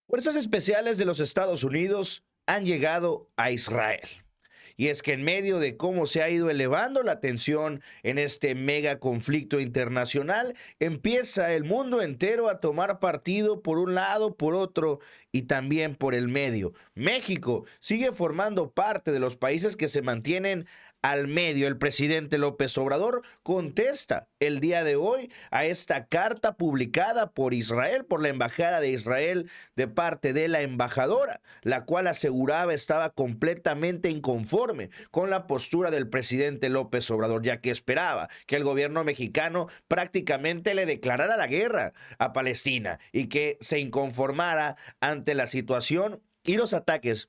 Fuerzas especiales de los Estados Unidos han llegado a Israel. Y es que en medio de cómo se ha ido elevando la tensión en este mega conflicto internacional, empieza el mundo entero a tomar partido por un lado, por otro y también por el medio. México sigue formando parte de los países que se mantienen al medio. El presidente López Obrador contesta el día de hoy a esta carta publicada por Israel, por la Embajada de Israel, de parte de la embajadora, la cual aseguraba estaba completamente inconforme con la postura del presidente López Obrador, ya que esperaba que el gobierno mexicano prácticamente le declarara la guerra a Palestina y que se inconformara ante la situación y los ataques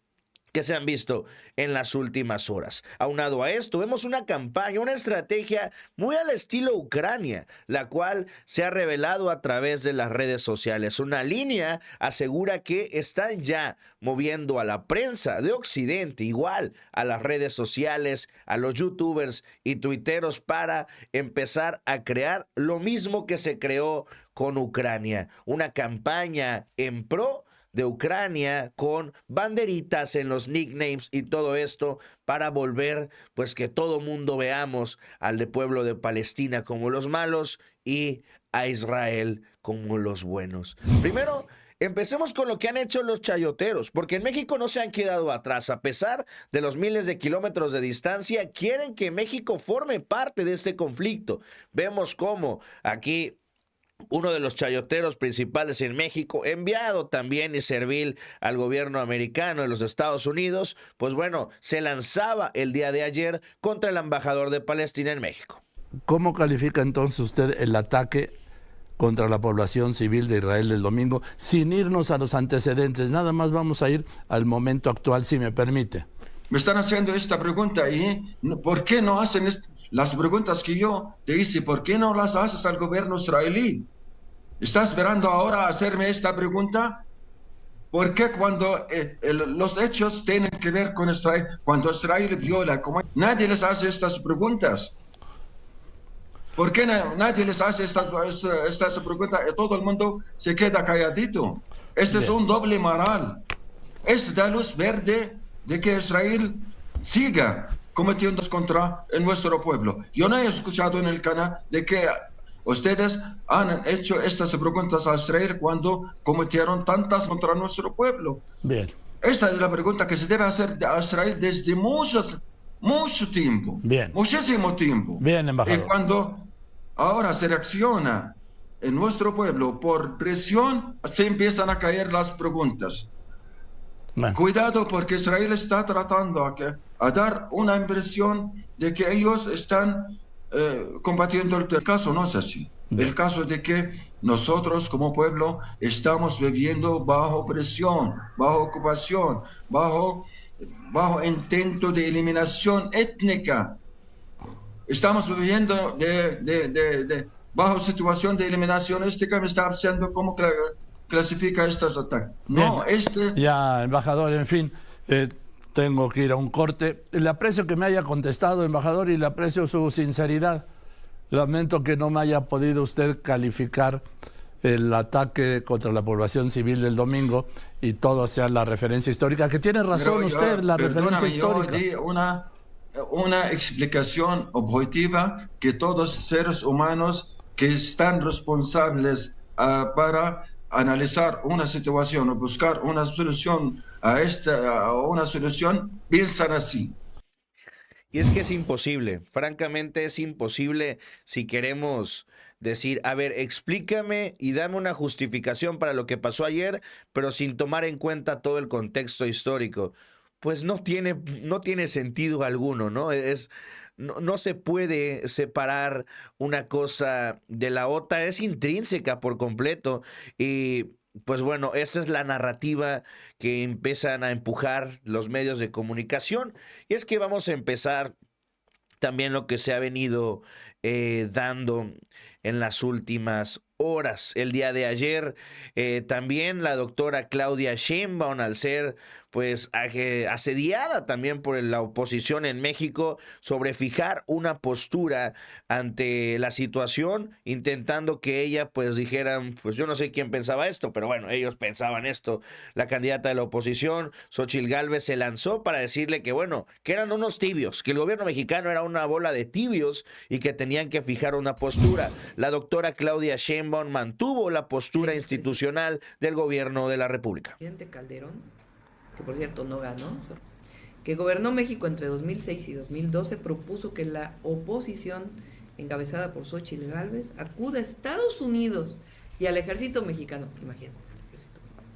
que se han visto en las últimas horas. Aunado a esto, vemos una campaña, una estrategia muy al estilo Ucrania, la cual se ha revelado a través de las redes sociales. Una línea asegura que están ya moviendo a la prensa de Occidente, igual a las redes sociales, a los youtubers y tuiteros para empezar a crear lo mismo que se creó con Ucrania. Una campaña en pro de Ucrania con banderitas en los nicknames y todo esto para volver pues que todo mundo veamos al de pueblo de Palestina como los malos y a Israel como los buenos. Primero, empecemos con lo que han hecho los chayoteros, porque en México no se han quedado atrás. A pesar de los miles de kilómetros de distancia, quieren que México forme parte de este conflicto. Vemos cómo aquí uno de los chayoteros principales en México, enviado también y servil al gobierno americano de los Estados Unidos, pues bueno, se lanzaba el día de ayer contra el embajador de Palestina en México. ¿Cómo califica entonces usted el ataque contra la población civil de Israel del domingo, sin irnos a los antecedentes? Nada más vamos a ir al momento actual, si me permite. Me están haciendo esta pregunta y ¿por qué no hacen las preguntas que yo te hice? ¿Por qué no las haces al gobierno israelí? ¿Estás esperando ahora a hacerme esta pregunta? ¿Por qué cuando los hechos tienen que ver con Israel, cuando Israel viola, nadie les hace estas preguntas? ¿Por qué nadie les hace estas preguntas? Todo el mundo se queda calladito. Este es Bien. un doble moral. Esto da luz verde de que Israel siga cometiendo contra nuestro pueblo. Yo no he escuchado en el canal de que ustedes han hecho estas preguntas a Israel cuando cometieron tantas contra nuestro pueblo. Bien. Esa es la pregunta que se debe hacer a Israel desde mucho tiempo, Bien. muchísimo tiempo. Bien, Y embajador. cuando ahora se reacciona en nuestro pueblo por presión, se empiezan a caer las preguntas. Bueno. Cuidado porque Israel está tratando a dar una impresión de que ellos están combatiendo el caso. No es así. Bien. El caso es de que nosotros como pueblo estamos viviendo bajo presión, bajo ocupación, bajo intento de eliminación étnica. Estamos viviendo bajo situación de eliminación étnica. Me está haciendo cómo clasifica estos ataques. Bien. No, Ya, embajador, en fin, tengo que ir a un corte. Le aprecio que me haya contestado, embajador, y le aprecio su sinceridad. Lamento que no me haya podido usted calificar el ataque contra la población civil del domingo y todo sea la referencia histórica, que tiene razón usted, la referencia histórica. Yo di una explicación objetiva que todos seres humanos que están responsables para analizar una situación o buscar una solución a una solución piensan así. Y es que es imposible, francamente es imposible si queremos decir, a ver, explícame y dame una justificación para lo que pasó ayer, pero sin tomar en cuenta todo el contexto histórico. Pues no tiene sentido alguno, ¿no? No se puede separar una cosa de la otra, es intrínseca por completo y pues bueno, esa es la narrativa que empiezan a empujar los medios de comunicación. Y es que vamos a empezar también lo que se ha venido dando en las últimas horas. El día de ayer también la doctora Claudia Sheinbaum, al ser pues asediada también por la oposición en México sobre fijar una postura ante la situación, intentando que ella pues dijeran, pues yo no sé quién pensaba esto, pero bueno, ellos pensaban esto. La candidata de la oposición, Xóchitl Gálvez, se lanzó para decirle que bueno, que eran unos tibios, que el gobierno mexicano era una bola de tibios y que tenían que fijar una postura. La doctora Claudia Sheinbaum mantuvo la postura institucional del gobierno de la República. El presidente Calderón, que por cierto no ganó, que gobernó México entre 2006 y 2012, propuso que la oposición, encabezada por Xóchitl Gálvez, acuda a Estados Unidos y al ejército mexicano, imagínate, al ejército mexicano,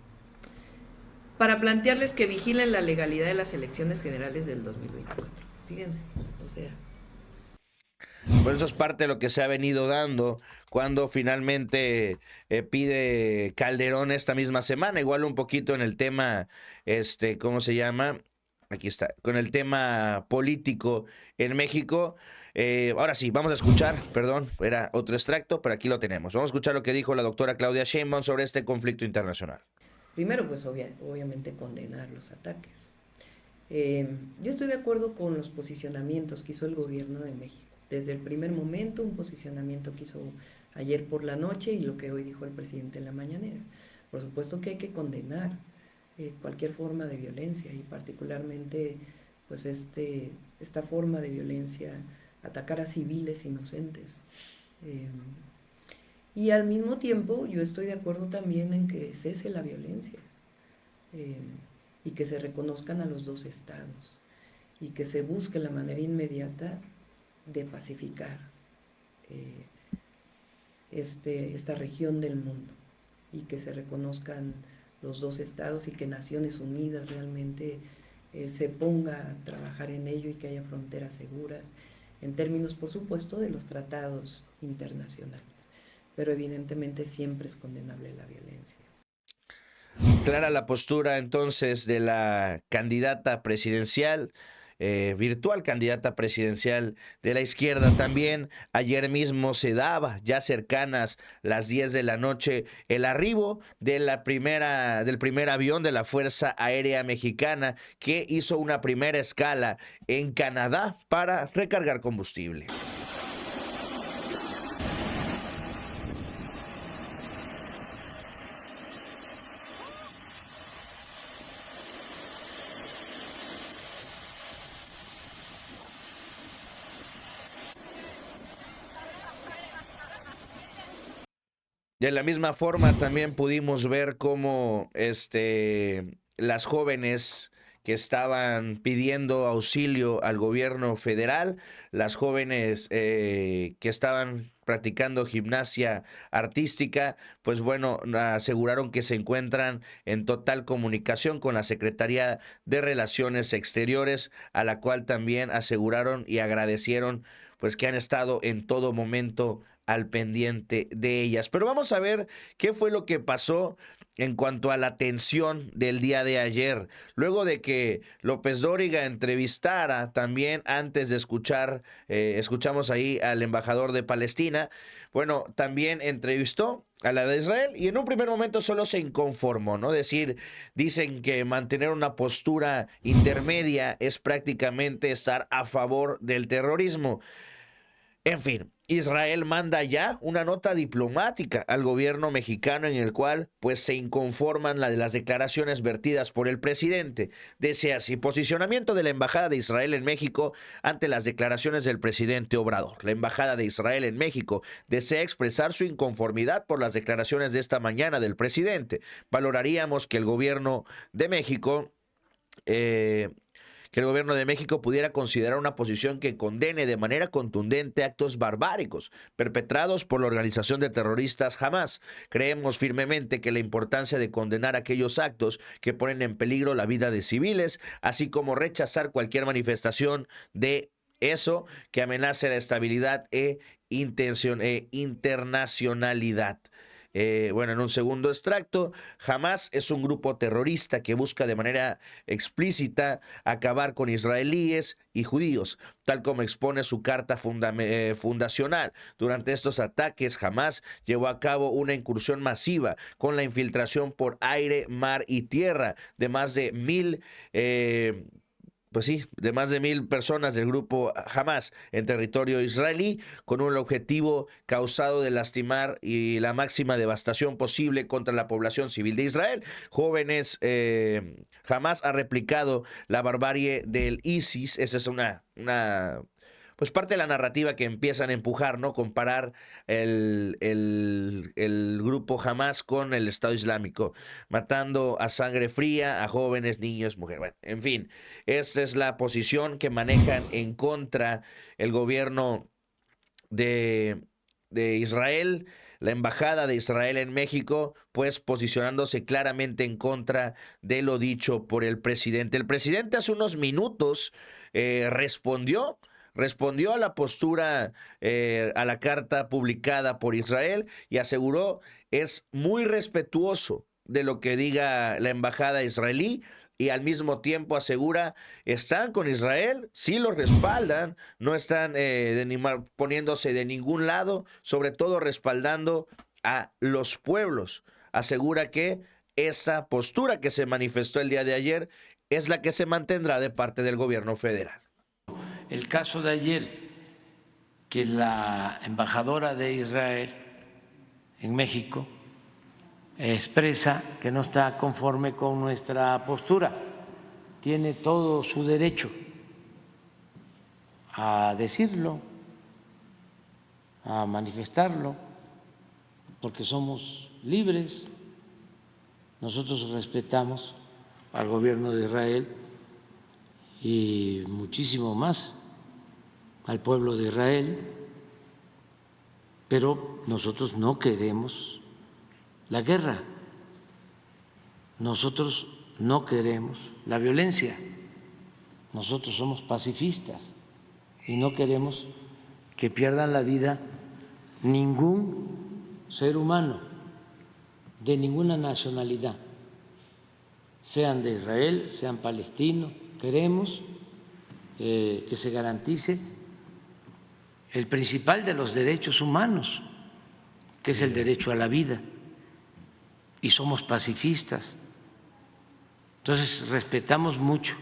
para plantearles que vigilen la legalidad de las elecciones generales del 2024. Fíjense, o sea... Por eso es parte de lo que se ha venido dando cuando finalmente pide Calderón esta misma semana, igual un poquito en el tema, ¿cómo se llama? Aquí está, con el tema político en México. Ahora sí, vamos a escuchar, perdón, era otro extracto, pero aquí lo tenemos. Vamos a escuchar lo que dijo la doctora Claudia Sheinbaum sobre este conflicto internacional. Primero, pues obviamente condenar los ataques. Yo estoy de acuerdo con los posicionamientos que hizo el gobierno de México. Desde el primer momento, un posicionamiento que hizo ayer por la noche y lo que hoy dijo el presidente en la mañanera. Por supuesto que hay que condenar cualquier forma de violencia y particularmente pues esta forma de violencia, atacar a civiles inocentes. Y al mismo tiempo yo estoy de acuerdo también en que cese la violencia y que se reconozcan a los dos estados y que se busque la manera inmediata de pacificar esta región del mundo y que se reconozcan los dos estados y que Naciones Unidas realmente se ponga a trabajar en ello y que haya fronteras seguras en términos, por supuesto, de los tratados internacionales. Pero evidentemente siempre es condenable la violencia. Clara la postura entonces de la candidata presidencial, virtual candidata presidencial de la izquierda también. Ayer mismo se daba, ya cercanas las 10 de la noche, el arribo de del primer avión de la Fuerza Aérea Mexicana que hizo una primera escala en Canadá para recargar combustible. De la misma forma también pudimos ver cómo las jóvenes que estaban pidiendo auxilio al gobierno federal, las jóvenes que estaban practicando gimnasia artística, pues bueno, aseguraron que se encuentran en total comunicación con la Secretaría de Relaciones Exteriores, a la cual también aseguraron y agradecieron pues que han estado en todo momento al pendiente de ellas. Pero vamos a ver qué fue lo que pasó en cuanto a la tensión del día de ayer, luego de que López Dóriga entrevistara también antes de escuchamos ahí al embajador de Palestina, bueno, también entrevistó a la de Israel y en un primer momento solo se inconformó, ¿no? Dicen que mantener una postura intermedia es prácticamente estar a favor del terrorismo. En fin, Israel manda ya una nota diplomática al gobierno mexicano en el cual pues se inconforman de las declaraciones vertidas por el presidente. Dice así: posicionamiento de la Embajada de Israel en México ante las declaraciones del presidente Obrador. La Embajada de Israel en México desea expresar su inconformidad por las declaraciones de esta mañana del presidente. Valoraríamos que el gobierno de México pudiera considerar una posición que condene de manera contundente actos barbáricos perpetrados por la organización de terroristas Hamás. Creemos firmemente que la importancia de condenar aquellos actos que ponen en peligro la vida de civiles, así como rechazar cualquier manifestación de eso que amenace la estabilidad e internacionalidad. Bueno, en un segundo extracto, Hamás es un grupo terrorista que busca de manera explícita acabar con israelíes y judíos, tal como expone su carta fundacional. Durante estos ataques, Hamás llevó a cabo una incursión masiva con la infiltración por aire, mar y tierra de más de 1,000 de más de 1,000 personas del grupo Hamás en territorio israelí, con un objetivo causado de lastimar y la máxima devastación posible contra la población civil de Israel. Jóvenes, Hamás ha replicado la barbarie del ISIS. Esa es pues parte de la narrativa que empiezan a empujar, ¿no? Comparar el grupo Hamás con el Estado Islámico, matando a sangre fría a jóvenes, niños, mujeres. Bueno, en fin, esta es la posición que manejan en contra el gobierno de Israel. La embajada de Israel en México, pues posicionándose claramente en contra de lo dicho por el presidente. El presidente hace unos minutos respondió a la postura, a la carta publicada por Israel, y aseguró es muy respetuoso de lo que diga la embajada israelí, y al mismo tiempo asegura están con Israel, sí los respaldan, no están poniéndose de ningún lado, sobre todo respaldando a los pueblos. Asegura que esa postura que se manifestó el día de ayer es la que se mantendrá de parte del gobierno federal. El caso de ayer, que la embajadora de Israel en México expresa que no está conforme con nuestra postura, tiene todo su derecho a decirlo, a manifestarlo, porque somos libres. Nosotros respetamos al gobierno de Israel y muchísimo más al pueblo de Israel, pero nosotros no queremos la guerra, nosotros no queremos la violencia, nosotros somos pacifistas y no queremos que pierdan la vida ningún ser humano de ninguna nacionalidad, sean de Israel, sean palestinos. Queremos que se garantice el principal de los derechos humanos, que es el derecho a la vida, y somos pacifistas. Entonces respetamos mucho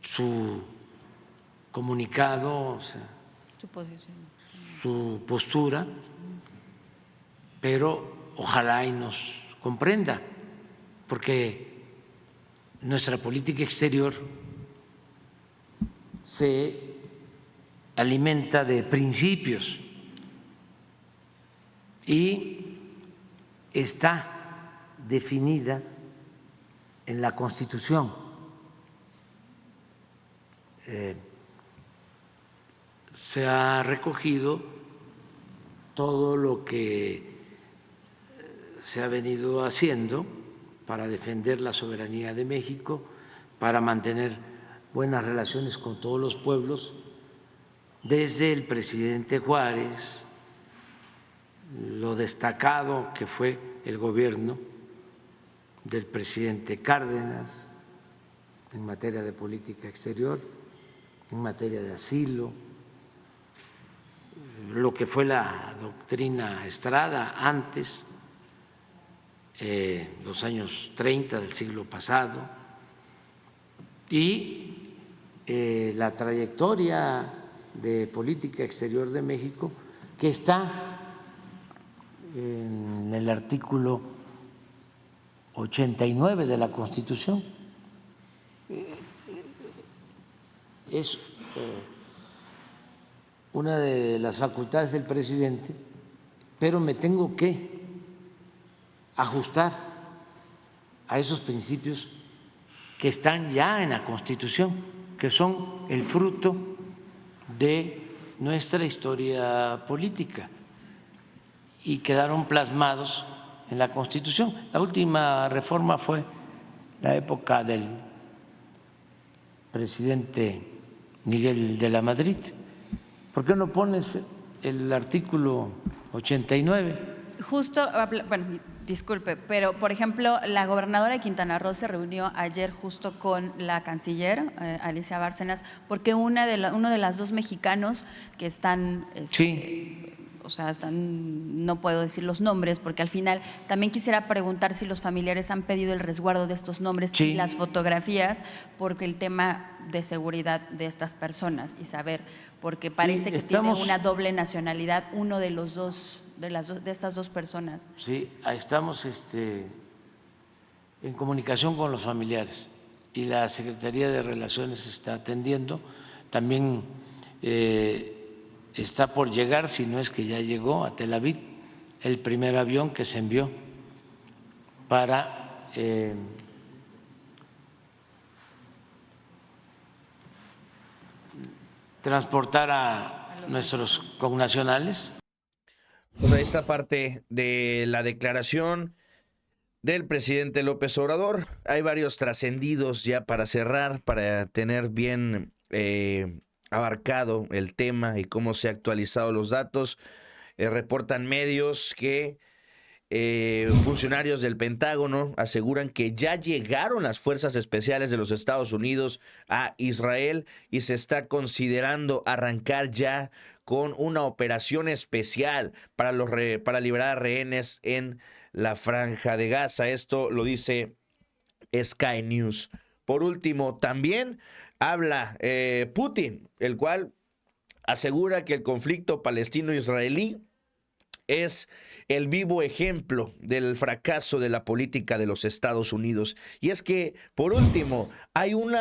su comunicado, o sea, su posición, su postura, pero ojalá y nos comprenda, porque nuestra política exterior se alimenta de principios y está definida en la Constitución. Se ha recogido todo lo que se ha venido haciendo para defender la soberanía de México, para mantener buenas relaciones con todos los pueblos, desde el presidente Juárez, lo destacado que fue el gobierno del presidente Cárdenas en materia de política exterior, en materia de asilo, lo que fue la doctrina Estrada antes, los años 30 del siglo pasado, y la trayectoria de política exterior de México, que está en el artículo 89 de la Constitución. Es una de las facultades del presidente, pero me tengo que ajustar a esos principios que están ya en la Constitución, que son el fruto de nuestra historia política y quedaron plasmados en la Constitución. La última reforma fue la época del presidente Miguel de la Madrid. ¿Por qué no pones el artículo 89. Justo, bueno, disculpe, pero por ejemplo, la gobernadora de Quintana Roo se reunió ayer justo con la canciller, Alicia Bárcenas, porque uno de las dos mexicanos que están, Sí. o sea, no puedo decir los nombres, porque al final también quisiera preguntar si los familiares han pedido el resguardo de estos nombres Sí. y las fotografías, porque el tema de seguridad de estas personas y saber, porque parece que tiene una doble nacionalidad uno de los dos. De estas dos personas. Sí, estamos en comunicación con los familiares y la Secretaría de Relaciones está atendiendo. También está por llegar, si no es que ya llegó, a Tel Aviv el primer avión que se envió para transportar a nuestros connacionales. Pues ahí está parte de la declaración del presidente López Obrador. Hay varios trascendidos ya para cerrar, para tener bien abarcado el tema y cómo se han actualizado los datos. Reportan medios que funcionarios del Pentágono aseguran que ya llegaron las fuerzas especiales de los Estados Unidos a Israel y se está considerando arrancar ya con una operación especial para liberar a rehenes en la Franja de Gaza. Esto lo dice Sky News. Por último, también habla Putin, el cual asegura que el conflicto palestino-israelí es el vivo ejemplo del fracaso de la política de los Estados Unidos. Y es que, por último, hay un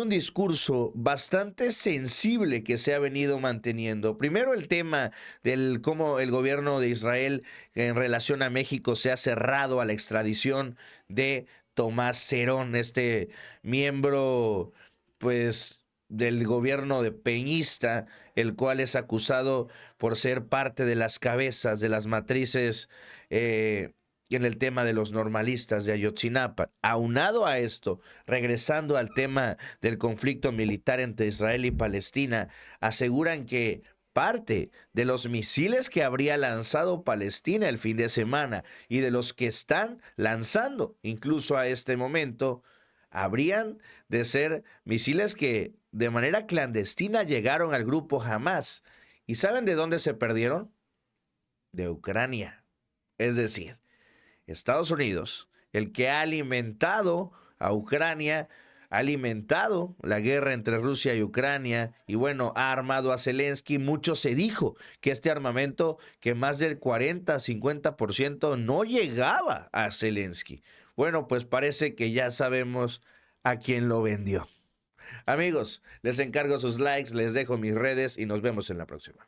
discurso bastante sensible que se ha venido manteniendo. Primero, el tema del cómo el gobierno de Israel en relación a México se ha cerrado a la extradición de Tomás Cerón, este miembro, pues, del gobierno de peñista, el cual es acusado por ser parte de las cabezas de las matrices en el tema de los normalistas de Ayotzinapa. Aunado a esto, regresando al tema del conflicto militar entre Israel y Palestina, aseguran que parte de los misiles que habría lanzado Palestina el fin de semana y de los que están lanzando incluso a este momento, habrían de ser misiles que de manera clandestina llegaron al grupo Hamas. ¿Y saben de dónde se perdieron? De Ucrania. Es decir, Estados Unidos, el que ha alimentado a Ucrania, ha alimentado la guerra entre Rusia y Ucrania y bueno, ha armado a Zelensky. Mucho se dijo que este armamento, que más del 40-50% no llegaba a Zelensky. Bueno, pues parece que ya sabemos a quién lo vendió. Amigos, les encargo sus likes, les dejo mis redes y nos vemos en la próxima.